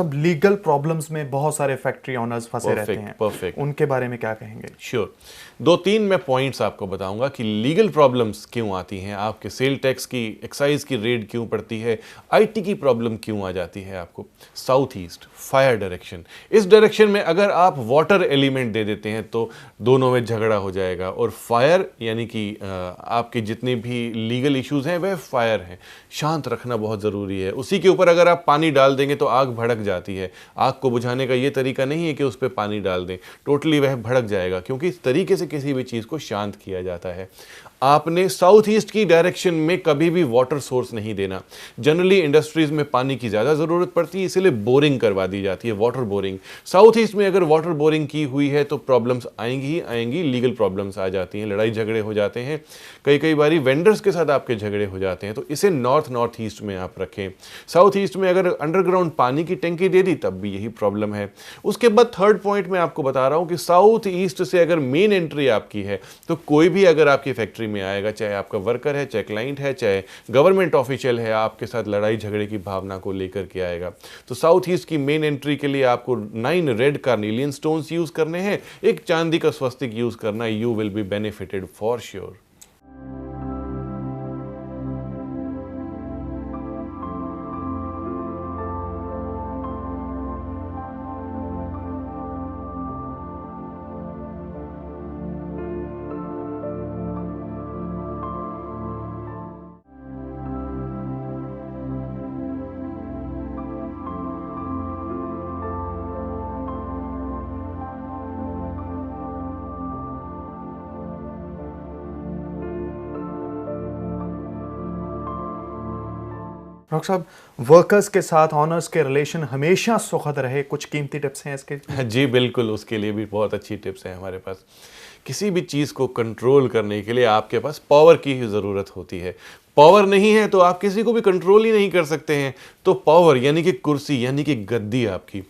साहब, legal problems में बहुत सारे फैक्ट्री ओनर्स फंसे रहते हैं, परफेक्ट। उनके बारे में क्या कहेंगे? श्योर। 2-3 मैं पॉइंट्स आपको बताऊंगा कि लीगल प्रॉब्लम्स क्यों आती हैं, आपके सेल टैक्स की, एक्साइज की रेड क्यों पड़ती है, आईटी की प्रॉब्लम क्यों आ जाती है आपको। साउथ ईस्ट फायर डायरेक्शन, इस डायरेक्शन में अगर आप वाटर एलिमेंट दे देते हैं तो दोनों में झगड़ा हो जाएगा। और फायर यानी कि आपके जितने भी लीगल इश्यूज हैं वह फायर हैं, शांत रखना बहुत ज़रूरी है। उसी के ऊपर अगर आप पानी डाल देंगे तो आग भड़क जाती है। आग को बुझाने का ये तरीका नहीं है कि उस पर पानी डाल दें, टोटली वह भड़क जाएगा, क्योंकि इस तरीके से किसी भी चीज़ को शांत किया जाता है। आपने साउथ ईस्ट की डायरेक्शन में कभी भी वाटर सोर्स नहीं देना। जनरली इंडस्ट्रीज में पानी की ज़्यादा ज़रूरत पड़ती है, इसलिए बोरिंग करवा दी जाती है, वाटर बोरिंग। साउथ ईस्ट में अगर वाटर बोरिंग की हुई है तो प्रॉब्लम्स आएंगी ही आएंगी, लीगल प्रॉब्लम्स आ जाती हैं, लड़ाई झगड़े हो जाते हैं, कई बारी वेंडर्स के साथ आपके झगड़े हो जाते हैं। तो इसे नॉर्थ ईस्ट में आप रखें। साउथ ईस्ट में अगर अंडरग्राउंड पानी की टंकी दे दी तब भी यही प्रॉब्लम है। उसके बाद थर्ड पॉइंट मैं आपको बता रहा हूं कि साउथ ईस्ट से अगर मेन एंट्री आपकी है तो कोई भी अगर आपकी फैक्ट्री में आएगा, चाहे आपका वर्कर है, चाहे क्लाइंट है, चाहे गवर्नमेंट ऑफिशियल है, आपके साथ लड़ाई झगड़े की भावना को लेकर के आएगा। तो साउथ ईस्ट की मेन एंट्री के लिए आपको 9 रेड कार्नेलियन स्टोन्स यूज करने हैं, एक चांदी का स्वस्तिक यूज करना। You will be benefited for sure. Doctor साहब, वर्कर्स के साथ ऑनर्स के रिलेशन हमेशा सुखद रहे, कुछ कीमती टिप्स हैं इसके? जी बिल्कुल, उसके लिए भी बहुत अच्छी टिप्स हैं हमारे पास। किसी भी चीज़ को कंट्रोल करने के लिए आपके पास पावर की ही ज़रूरत होती है। पावर नहीं है तो आप किसी को भी कंट्रोल ही नहीं कर सकते हैं। तो पावर यानी कि कुर्सी, यानी कि गद्दी आपकी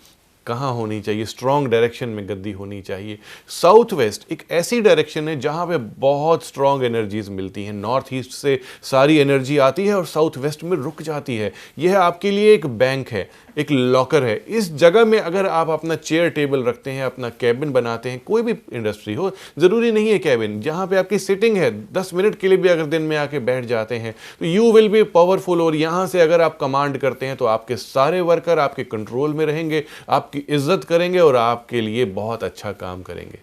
कहाँ होनी चाहिए? स्ट्रॉन्ग डायरेक्शन में गद्दी होनी चाहिए। साउथ वेस्ट एक ऐसी डायरेक्शन है जहाँ पे बहुत स्ट्रॉन्ग एनर्जीज मिलती हैं। नॉर्थ ईस्ट से सारी एनर्जी आती है और साउथ वेस्ट में रुक जाती है। यह आपके लिए एक बैंक है, एक लॉकर है। इस जगह में अगर आप अपना चेयर टेबल रखते हैं, अपना कैबिन बनाते हैं, कोई भी इंडस्ट्री हो, ज़रूरी नहीं है कैबिन, जहाँ पे आपकी सिटिंग है, 10 मिनट के लिए भी अगर दिन में आके बैठ जाते हैं तो यू विल बी पावरफुल। और यहाँ से अगर आप कमांड करते हैं तो आपके सारे वर्कर आपके कंट्रोल में रहेंगे, आपकी इज्जत करेंगे और आपके लिए बहुत अच्छा काम करेंगे।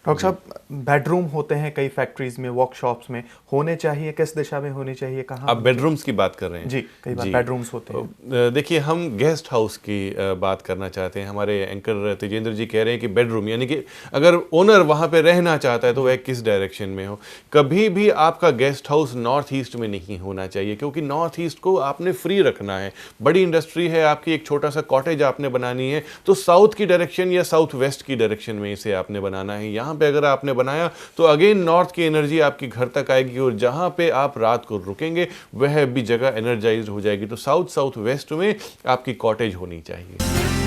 डॉक्टर साहब, बेडरूम होते हैं कई फैक्ट्रीज में, वर्कशॉप्स में, होने चाहिए किस दिशा में होनी चाहिए, कहाँ? आप बेडरूम्स की बात कर रहे हैं? जी, कई बार बेडरूम्स होते हैं। देखिए, हम गेस्ट हाउस की बात करना चाहते हैं। हमारे एंकर तेजेंद्र जी कह रहे हैं कि बेडरूम यानी कि अगर ओनर वहाँ पे रहना चाहता है तो वह किस डायरेक्शन में हो। कभी भी आपका गेस्ट हाउस नॉर्थ ईस्ट में नहीं होना चाहिए, क्योंकि नॉर्थ ईस्ट को आपने फ्री रखना है। बड़ी इंडस्ट्री है आपकी, एक छोटा सा कॉटेज आपने बनानी है तो साउथ की डायरेक्शन या साउथ वेस्ट की डायरेक्शन में इसे आपने बनाना है। यहाँ पे अगर आपने बनाया तो अगेन नॉर्थ की एनर्जी आपकी घर तक आएगी और जहां पे आप रात को रुकेंगे वह भी जगह एनर्जाइज्ड हो जाएगी। तो साउथ वेस्ट में आपकी कॉटेज होनी चाहिए।